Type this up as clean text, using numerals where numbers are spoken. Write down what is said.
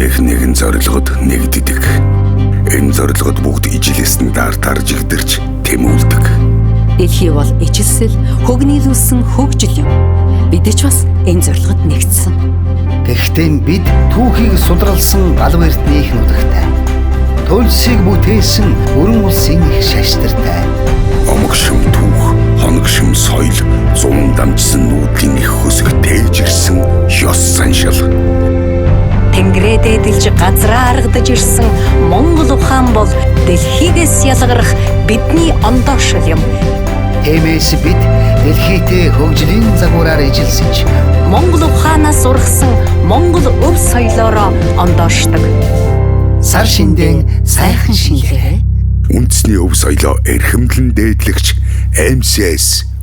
Нийгмийнх нэгэн зорилгод нэгддэг. Энэ зорилгод бүгд ижилээсний дартаар жигдэрч тэмүүлдэг. Дэлхий бол ижилсэл, хөг нийлүүлсэн хөгжил юм. Бид ч бас энэ зорилгод нэгдсэн. Гэхдээ бид түүхийг сулралсан галуу эртний их нутагтай. Туйлсыг бүтээсэн өрөн улсын их шашнартай. Омог шим түүх, хоног шим соёл, зун дамжсан нүүдлийн их хөсөг тээж ирсэн ёс заншил. Тэнгэрээ дээдэлж газраа аргадаж ирсэн Монгол ухаан бол дэлхийгээс ялгарах бидний ондоошил юм. Тиймээс бид дэлхийдээ хөгжлийн загвараар ижилсэж Монгол ухаанаас ургасан Монгол өв соёлоороо ондоошдог. сар шиндэн сайхан шинлээ. Үндэсний өв соёлоо эрхэмлэн дээдлэгч MCS